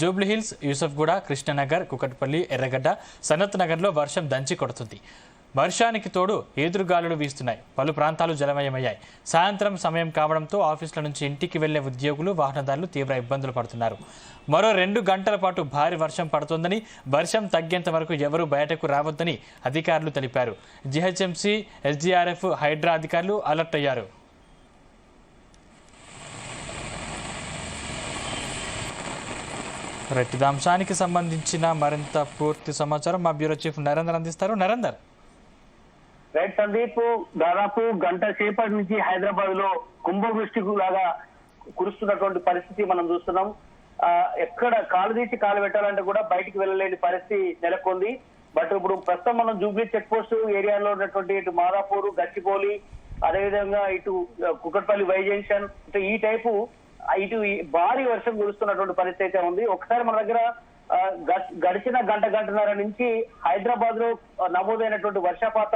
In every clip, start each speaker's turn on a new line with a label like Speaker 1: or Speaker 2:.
Speaker 1: జూబ్లీహిల్స్, యూసఫ్గూడ, కృష్ణనగర్, కుకట్పల్లి, ఎర్రగడ్డ, సనత్ నగర్లో వర్షం దంచి కొడుతుంది. వర్షానికి తోడు ఈదురుగాలులు వీస్తున్నాయి. పలు ప్రాంతాలు జలమయమయ్యాయి. సాయంత్రం సమయం కావడంతో ఆఫీసుల నుంచి ఇంటికి వెళ్లే ఉద్యోగులు, వాహనదారులు తీవ్ర ఇబ్బందులు పడుతున్నారు. మరో 2 గంటల పాటు భారీ వర్షం పడుతోందని, వర్షం తగ్గేంత వరకు ఎవరూ బయటకు రావద్దని అధికారులు తెలిపారు. జీహెచ్ఎంసీ, ఎస్డీఆర్ఎఫ్, హైడ్రా అధికారులు అలర్ట్ అయ్యారు. ఇదే అంశానికి సంబంధించిన మరింత పూర్తి సమాచారం మా బ్యూరో చీఫ్ నరేందర్ అందిస్తారు. నరేందర్.
Speaker 2: రైట్ సందీప్, దాదాపు గంట సేపటి నుంచి హైదరాబాద్ లో కుంభవృష్టి లాగా కురుస్తున్నటువంటి పరిస్థితి మనం చూస్తున్నాం. ఎక్కడ కాలు తీసి కాలు పెట్టాలంటే కూడా బయటికి వెళ్ళలేని పరిస్థితి నెలకొంది. బట్ ఇప్పుడు ప్రస్తుతం మనం జూబ్లీ చెక్ పోస్ట్ ఏరియాలో ఉన్నటువంటి ఇటు మాదాపూర్, గచ్చిబౌలి, అదేవిధంగా ఇటు కుకట్పల్లి వై జంక్షన్, ఈ టైపు ఇటు భారీ వర్షం కురుస్తున్నటువంటి పరిస్థితి అయితే ఉంది. ఒకసారి మన దగ్గర గడిచిన గంటన్నర నుంచి హైదరాబాద్ లో నమోదైనటువంటి వర్షపాత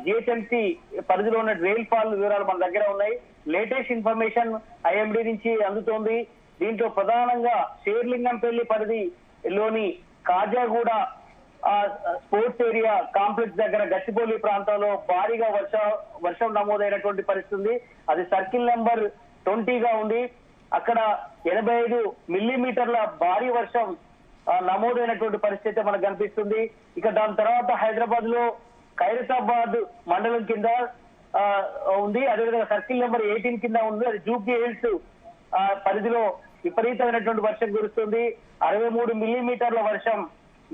Speaker 2: జిహెచ్ఎంసీ పరిధిలో ఉన్న రైల్ ఫాల్ వివరాలు మన దగ్గర ఉన్నాయి. లేటెస్ట్ ఇన్ఫర్మేషన్ ఐఎండి నుంచి అందుతోంది. దీంట్లో ప్రధానంగా షేర్లింగంపల్లి పరిధిలోని కాజాగూడ స్పోర్ట్స్ ఏరియా కాంప్లెక్స్ దగ్గర గచ్చిబౌలి ప్రాంతంలో భారీగా వర్షం నమోదైనటువంటి పరిస్థితి ఉంది. అది సర్కిల్ నెంబర్ 20గా ఉంది. అక్కడ 85 మిల్లీమీటర్ల భారీ వర్షం నమోదైనటువంటి పరిస్థితి మనకు కనిపిస్తుంది. ఇక దాని తర్వాత హైదరాబాద్ లో ఖైరతాబాద్ మండలం కింద ఉంది. అదేవిధంగా సర్కిల్ నెంబర్ 18 కింద ఉంది. అది జూబ్లీ హిల్స్ పరిధిలో విపరీతమైనటువంటి వర్షం కురుస్తుంది. 63 మిల్లీమీటర్ల వర్షం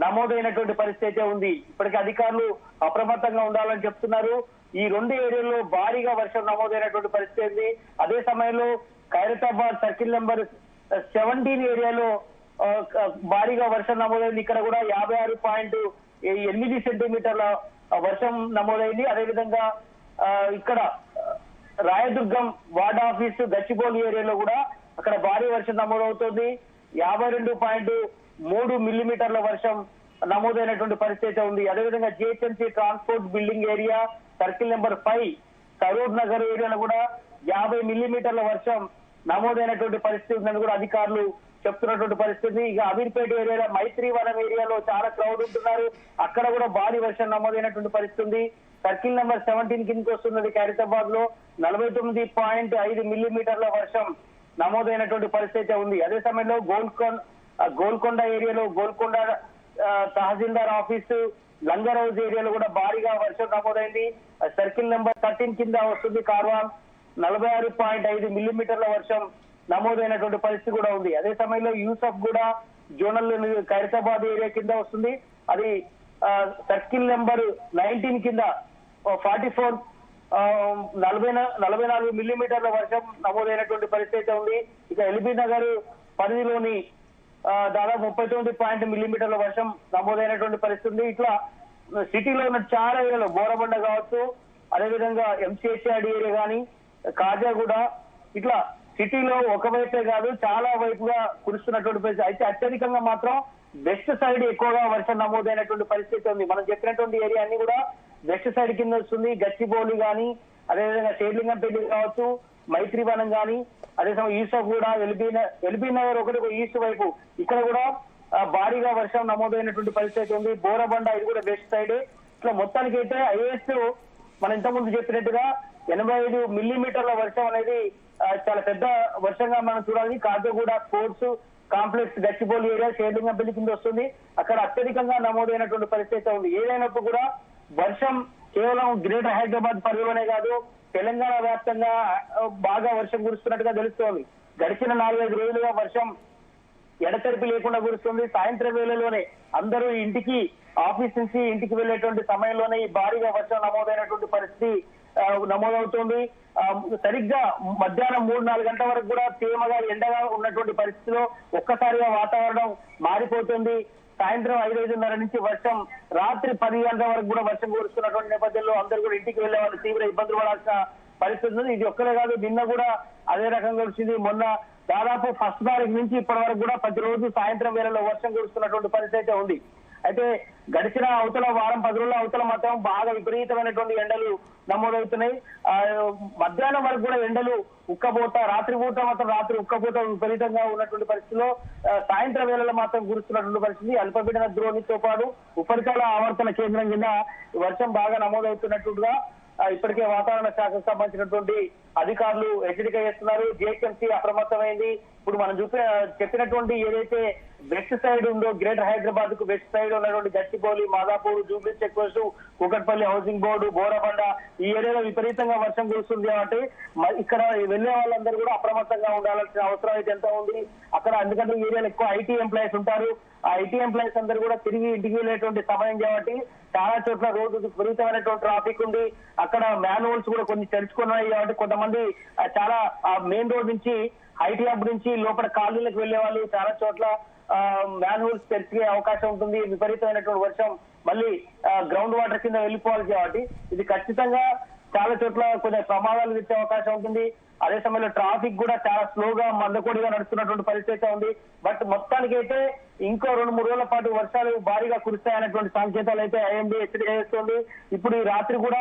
Speaker 2: నమోదైనటువంటి పరిస్థితి ఉంది. ఇప్పటికే అధికారులు అప్రమత్తంగా ఉండాలని చెప్తున్నారు. ఈ 2 ఏరియాల్లో భారీగా వర్షం నమోదైనటువంటి పరిస్థితి ఉంది. అదే సమయంలో ఖైరతాబాద్ సర్కిల్ నెంబర్ 17 ఏరియాలో భారీగా వర్షం నమోదైంది. ఇక్కడ కూడా 56.8 సెంటీమీటర్ల వర్షం నమోదైంది. అదేవిధంగా ఇక్కడ రాయదుర్గం వార్డ్ ఆఫీసు గచ్చిబౌలి ఏరియాలో కూడా అక్కడ భారీ వర్షం నమోదవుతోంది. 52.3 మిల్లీమీటర్ల వర్షం నమోదైనటువంటి పరిస్థితి ఉంది. అదేవిధంగా GHMC transport building area circle number 5 Saroor Nagar ఏరియాలో కూడా 50 మిల్లీమీటర్ల వర్షం నమోదైనటువంటి పరిస్థితి ఉందని కూడా అధికారులు చెప్తున్నటువంటి పరిస్థితి. ఇక అమీర్పేట ఏరియాలో మైత్రివనం ఏరియాలో చాలా క్రౌడ్ ఉంటున్నారు. అక్కడ కూడా భారీ వర్షం నమోదైనటువంటి పరిస్థితి ఉంది. సర్కిల్ నెంబర్ 17 కిందకి వస్తున్నది. ఖైరతాబాద్ లో 49.5 మిల్లీమీటర్ల వర్షం నమోదైనటువంటి పరిస్థితి ఉంది. అదే సమయంలో గోల్కొండ ఏరియాలో గోల్కొండ తహసీల్దార్ ఆఫీసు లంగర్ హౌస్ ఏరియాలో కూడా భారీగా వర్షం నమోదైంది. సర్కిల్ నెంబర్ 13 కింద వస్తుంది కార్వాన్. 46.5 మిల్లీమీటర్ల వర్షం నమోదైనటువంటి పరిస్థితి కూడా ఉంది. అదే సమయంలో యూసఫ్గూడ జోనల్ ఖైరతాబాద్ ఏరియా కింద వస్తుంది. అది సర్కిల్ నెంబర్ 19 కింద 44 మిల్లీమీటర్ల వర్షం నమోదైనటువంటి పరిస్థితి ఉంది. ఇక ఎల్బీ నగర్ పరిధిలోని దాదాపు 39 మిల్లీమీటర్ల వర్షం నమోదైనటువంటి పరిస్థితి ఉంది. ఇట్లా సిటీలో ఉన్న చాలా ఏరియాలో బోరబండ కావచ్చు, అదేవిధంగా ఎంసీహెచ్ఆర్డి ఏరియా కానీ, కాజాగూడ, ఇట్లా సిటీలో ఒకవైపే కాదు చాలా వైపుగా కురుస్తున్నటువంటి పరిస్థితి. అయితే అత్యధికంగా మాత్రం వెస్ట్ సైడ్ ఎక్కువగా వర్షం నమోదైనటువంటి పరిస్థితి ఉంది. మనం చెప్పినటువంటి ఏరియా అన్ని కూడా వెస్ట్ సైడ్ కింద వస్తుంది. గచ్చిబౌలి కానీ, అదేవిధంగా షేర్లింగంపల్లి కావచ్చు, మైత్రివనం కానీ, అదే సమయం యూసఫ్ కూడా ఎల్బీ నగర్ ఒకటి ఈస్ట్ వైపు ఇక్కడ కూడా భారీగా వర్షం నమోదైనటువంటి పరిస్థితి ఉంది. బోరబండ ఇది కూడా వెస్ట్ సైడ్. ఇట్లా మొత్తానికి అయితే హైయెస్ట్ మనం ఇంతకుముందు చెప్పినట్టుగా 85 మిల్లీమీటర్ల వర్షం అనేది చాలా పెద్ద వర్షంగా మనం చూడాలి. Khajaguda sports complex Gachibowli area Serilingampally కింద వస్తుంది. అక్కడ అత్యధికంగా నమోదైనటువంటి పరిస్థితి ఉంది. ఏదైనప్పుడు కూడా వర్షం కేవలం గ్రేటర్ హైదరాబాద్ పరిధిలోనే కాదు, తెలంగాణ వ్యాప్తంగా బాగా వర్షం కురుస్తున్నట్టుగా తెలుస్తోంది. గడిచిన 4-5 రోజులుగా వర్షం ఎడతెరిపి లేకుండా కురుస్తుంది. సాయంత్రం వేళలోనే అందరూ ఇంటికి, ఆఫీస్ నుంచి ఇంటికి వెళ్లేటువంటి సమయంలోనే ఈ భారీగా వర్షం నమోదైనటువంటి పరిస్థితి నమోదవుతోంది. సరిగ్గా మధ్యాహ్నం 3-4 గంటల వరకు కూడా తేమగా ఎండగా ఉన్నటువంటి పరిస్థితిలో ఒక్కసారిగా వాతావరణం మారిపోతుంది. సాయంత్రం 5-5:30 నుంచి వర్షం, రాత్రి 10 గంటల వరకు కూడా వర్షం కురుస్తున్నటువంటి నేపథ్యంలో అందరూ కూడా ఇంటికి వెళ్లే వాళ్ళు తీవ్ర ఇబ్బందులు పడాల్సిన పరిస్థితి ఉంది. ఇది ఒక్కరే కాదు, నిన్న కూడా అదే రకంగా వచ్చింది. మొన్న దాదాపు 1వ తారీఖు నుంచి ఇప్పటి వరకు కూడా ప్రతిరోజు సాయంత్రం వేళలో వర్షం కురుస్తున్నటువంటి పరిస్థితి ఉంది. అయితే గడిచిన అవతల వారం 10 రోజుల అవతల మాత్రం బాగా విపరీతమైనటువంటి ఎండలు నమోదవుతున్నాయి. మధ్యాహ్నం వరకు కూడా ఎండలు ఉక్కపోత, రాత్రిపూట మాత్రం రాత్రి ఉక్కపోత విపరీతంగా ఉన్నటువంటి పరిస్థితిలో సాయంత్రం వేళలో మాత్రం కురుస్తున్నటువంటి పరిస్థితి. అల్పపీడన ద్రోణితో పాటు ఉపరితల ఆవర్తన కేంద్రం కింద వర్షం బాగా నమోదవుతున్నట్టుగా ఇప్పటికే వాతావరణ శాఖకు సంబంధించినటువంటి అధికారులు హెచ్చరిక చేస్తున్నారు. జిహెచ్ఎంసీ అప్రమత్తమైంది. ఇప్పుడు మనం చెప్పినటువంటి ఏదైతే వెస్ట్ సైడ్ ఉందో, గ్రేటర్ హైదరాబాద్ కు వెస్ట్ సైడ్ ఉన్నటువంటి Gachibowli, Madhapur, Jubilee Check Post, Kukatpally Housing Board, Borabanda ఈ ఏరియాలో విపరీతంగా వర్షం కురుస్తుంది కాబట్టి ఇక్కడ వెళ్లే వాళ్ళందరూ కూడా అప్రమత్తంగా ఉండాల్సిన అవసరం అయితే ఎంత ఉంది అక్కడ. ఎందుకంటే ఈ ఏరియాలో ఎక్కువ ఐటీ ఎంప్లాయీస్ ఉంటారు. ఆ ఐటీ ఎంప్లాయీస్ అందరూ కూడా తిరిగి ఇంటికి వెళ్ళేటువంటి సమయం కాబట్టి చాలా చోట్ల రోజు విపరీతమైనటువంటి ట్రాఫిక్ ఉంది. అక్కడ మ్యాన్హోల్స్ కూడా కొన్ని తెరుచుకున్నాయి కాబట్టి కొంతమంది చాలా మెయిన్ రోడ్ నుంచి ఐటీ హబ్ నుంచి లోపల కాలనీలకు వెళ్లే వాళ్ళు చాలా చోట్ల మ్యాన్హోల్స్ తెరిచే అవకాశం ఉంటుంది. విపరీతమైనటువంటి వర్షం మళ్ళీ గ్రౌండ్ వాటర్ కింద వెళ్ళిపోవాలి కాబట్టి ఇది ఖచ్చితంగా చాలా చోట్ల కొన్ని ప్రమాదాలు తెచ్చే అవకాశం ఉంటుంది. అదే సమయంలో ట్రాఫిక్ కూడా చాలా స్లోగా మందకొడిగా నడుస్తున్నటువంటి పరిస్థితి ఉంది. బట్ మొత్తానికైతే ఇంకో 2-3 రోజుల పాటు వర్షాలు భారీగా కురుస్తాయనేటువంటి సంకేతాలు అయితే ఐఎండీ హెచ్చరిక చేస్తుంది. ఇప్పుడు ఈ రాత్రి కూడా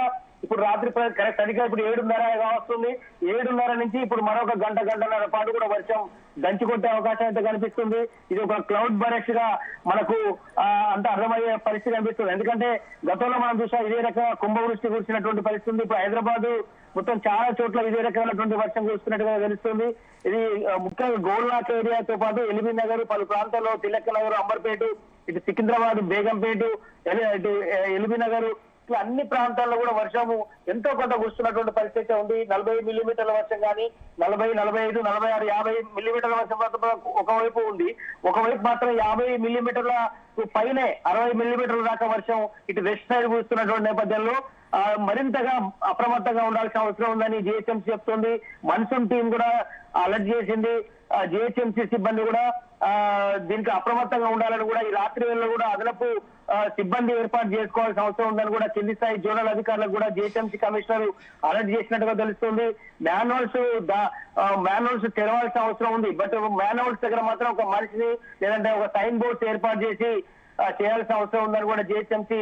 Speaker 2: రాత్రి సరిగ్గా ఇప్పుడు 7:30 వస్తుంది. 7:30 నుంచి ఇప్పుడు మరొక గంటన్నర పాటు కూడా వర్షం దంచి కొట్టే అవకాశం అయితే కనిపిస్తుంది. ఇది ఒక క్లౌడ్ బరెస్ట్ గా మనకు అంత అర్థమయ్యే పరిస్థితి కనిపిస్తుంది. ఎందుకంటే గతంలో మనం చూసాం ఇదే రకంగా కుంభవృష్టి కురిసినటువంటి పరిస్థితి. ఇప్పుడు హైదరాబాద్ మొత్తం చాలా చోట్ల ఇదే రకమైనటువంటి వర్షం కురుస్తున్నట్టుగా తెలుస్తుంది. ఇది ముఖ్యంగా గోల్నాథ్ ఏరియాతో పాటు ఎల్బీ నగర్, పలు ప్రాంతాల్లో తిలక్ నగర్, అంబర్పేట, ఇటు సికింద్రాబాద్, బేగంపేట, ఇటు ఎల్బీ నగర్ ఇట్లా అన్ని ప్రాంతాల్లో కూడా వర్షము ఎంతో కొంత కురుస్తున్నటువంటి పరిస్థితి ఉంది. 40 మిల్లీమీటర్ల వర్షం కానీ 40, 45, 46, 50 మిల్లీమీటర్ల వర్షం ఒకవైపు ఉంది. ఒకవైపు మాత్రం 50 మిల్లీమీటర్ల పైనే 60 మిల్లీమీటర్ల దాకా వర్షం ఇటు వెస్ట్ సైడ్ కురుస్తున్నటువంటి నేపథ్యంలో మరింతగా అప్రమత్తంగా ఉండాల్సిన అవసరం ఉందని జిహెచ్ఎంసీ చెప్తోంది. మన్సూన్ టీం కూడా అలర్ట్ చేసింది. జిహెచ్ఎంసీ సిబ్బంది కూడా దీనికి అప్రమత్తంగా ఉండాలని కూడా ఈ రాత్రి వేళలో కూడా అదనపు సిబ్బంది ఏర్పాటు చేసుకోవాల్సిన అవసరం ఉందని కూడా కింది స్థాయి జోనల్ అధికారులకు కూడా జిహెచ్ఎంసీ కమిషనర్ అలర్ట్ చేసినట్టుగా తెలుస్తుంది. మ్యాన్హోల్స్ తెరవాల్సిన అవసరం ఉంది. బట్ మ్యాన్హోల్స్ దగ్గర మాత్రం ఒక మనిషిని లేదంటే ఒక సైన్ బోర్డ్స్ ఏర్పాటు చేసి చేయాల్సిన అవసరం ఉందని కూడా జిహెచ్ఎంసీ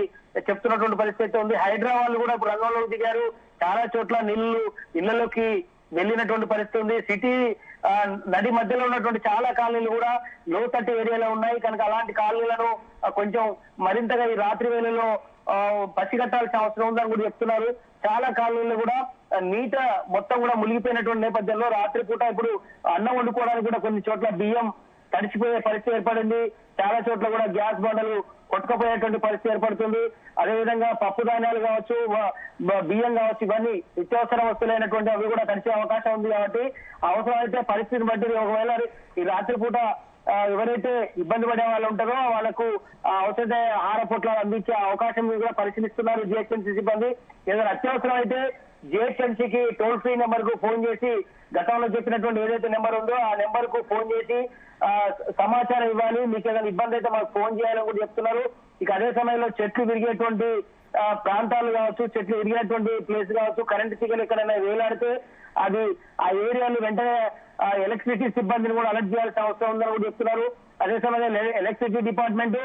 Speaker 2: చెప్తున్నటువంటి పరిస్థితి ఉంది. హైదరాబాద్ కూడా ఇప్పుడు రంగంలోకి దిగారు. చాలా చోట్ల నీళ్లు ఇళ్లలోకి వెళ్ళినటువంటి పరిస్థితి ఉంది. సిటీ నది మధ్యలో ఉన్నటువంటి చాలా కాలనీలు కూడా లోతట్టు ఏరియాలో ఉన్నాయి కనుక అలాంటి కాలనీలను కొంచెం మరింతగా ఈ రాత్రి వేళలో పసిగట్టాల్సిన అవసరం ఉందని కూడా చెప్తున్నారు. చాలా కాలనీలు కూడా నీట మొత్తం కూడా మునిగిపోయినటువంటి నేపథ్యంలో రాత్రిపూట ఇప్పుడు అన్నం వండుకోవడానికి కూడా కొన్ని చోట్ల బియ్యం తడిచిపోయే పరిస్థితి ఏర్పడింది. చాలా చోట్ల కూడా గ్యాస్ బండలు కొట్టుకుపోయేటువంటి పరిస్థితి ఏర్పడుతుంది. అదేవిధంగా పప్పు ధాన్యాలు కావచ్చు, బియ్యం కావచ్చు, ఇవన్నీ నిత్యావసర వస్తువులైనటువంటి అవి కూడా తడిచే అవకాశం ఉంది. కాబట్టి అవసరమైతే పరిస్థితిని బట్టి ఒకవేళ ఈ రాత్రిపూట ఎవరైతే ఇబ్బంది పడే వాళ్ళు ఉంటారో వాళ్ళకు అవసరమైతే ఆహార పొట్లాలు అందించే అవకాశం కూడా పరిశీలిస్తున్నారు జిహెచ్ఎంసీ సిబ్బంది. ఏదైనా అత్యవసరం అయితే జిహెచ్ఎంసీకి టోల్ ఫ్రీ నెంబర్ కు ఫోన్ చేసి గతంలో చెప్పినటువంటి ఏదైతే నెంబర్ ఉందో ఆ నెంబర్ కు ఫోన్ చేసి సమాచారం ఇవ్వాలి. మీకు ఏదైనా ఇబ్బంది అయితే మాకు ఫోన్ చేయాలని కూడా చెప్తున్నారు. ఇక అదే సమయంలో చెట్లు విరిగేటువంటి ప్రాంతాలు కావచ్చు, చెట్లు విరిగినటువంటి ప్లేస్ కావచ్చు, కరెంటు తీగలు ఎక్కడైనా వేలాడితే అది ఆ ఏరియాను వెంటనే ఎలక్ట్రిసిటీ సిబ్బందిని కూడా అలర్ట్ చేయాల్సిన అవసరం ఉందని కూడా చెప్తున్నారు. అదే సమయంలో ఎలక్ట్రిసిటీ డిపార్ట్మెంట్,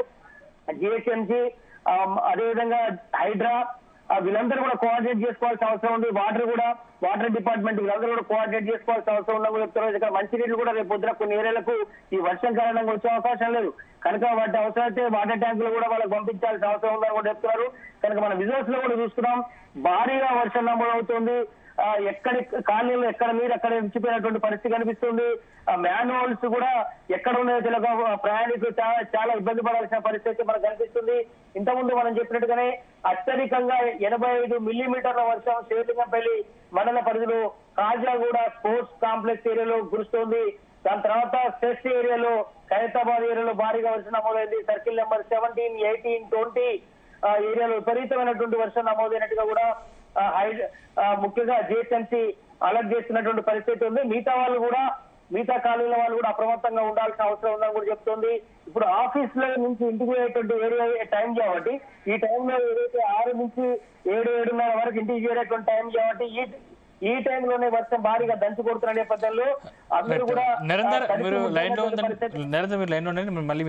Speaker 2: జిహెచ్ఎంసీ, అదేవిధంగా హైడ్రా వీళ్ళందరూ కూడా కోఆర్డినేట్ చేసుకోవాల్సిన అవసరం ఉంది. వాటర్ డిపార్ట్మెంట్ వీళ్ళందరూ కూడా కోఆర్డినేట్ చేసుకోవాల్సిన అవసరం ఉందని చెప్తున్నారు. ఇక్కడ మంచినీళ్ళు కూడా రేపు పొద్దున కొన్ని ఏరియాలకు ఈ వర్షం కారణంగా వచ్చే అవకాశం లేదు కనుక వాటి అవసరమైతే వాటర్ ట్యాంకులు కూడా వాళ్ళకి పంపించాల్సిన అవసరం ఉందని కూడా చెప్తున్నారు. కనుక మన విజువల్స్ లో కూడా చూస్తున్నాం భారీగా వర్షం నమోదవుతుంది. ఎక్కడి కాలనీలు ఎక్కడ మీరు అక్కడ విడిచిపోయినటువంటి పరిస్థితి కనిపిస్తుంది. మ్యాన్హోల్స్ కూడా ఎక్కడ ఉన్నాయో తెలియక ప్రయాణికులు చాలా ఇబ్బంది పడాల్సిన పరిస్థితి మనకు కనిపిస్తుంది. ఇంతకుముందు మనం చెప్పినట్టుగానే అత్యధికంగా 85 మిల్లీమీటర్ల వర్షం శేలింగంపల్లి మండల పరిధిలో కాజాగూడ స్పోర్ట్స్ కాంప్లెక్స్ ఏరియాలో కురుస్తోంది. దాని తర్వాత సెస్ ఏరియాలో, ఖైరతాబాద్ ఏరియాలో భారీగా వర్షం నమోదైంది. సర్కిల్ నెంబర్ 17, 18, 20 ఏరియాలో విపరీతమైనటువంటి వర్షం నమోదైనట్టుగా కూడా ముఖ్యంగా జిహెచ్ఎంసీ అలర్ట్ చేస్తున్నటువంటి పరిస్థితి ఉంది. మిగతా కాలనీల వాళ్ళు కూడా అప్రమత్తంగా ఉండాల్సిన అవసరం ఉందని కూడా చెప్తుంది. ఇప్పుడు ఆఫీస్ లో నుంచి ఇంటికి పోయేటువంటి ఏరియా టైం కాబట్టి ఈ టైంలో ఏదైతే 6 నుంచి 7, 7:30 వరకు ఇంటికి చేరేటువంటి టైం కాబట్టి ఈ టైంలోనే వర్షం భారీగా దంచి కొడుతున్న నేపథ్యంలో అందరూ కూడా
Speaker 1: నిరంతరం మీరు లైన్ లో ఉండండి, మళ్ళీ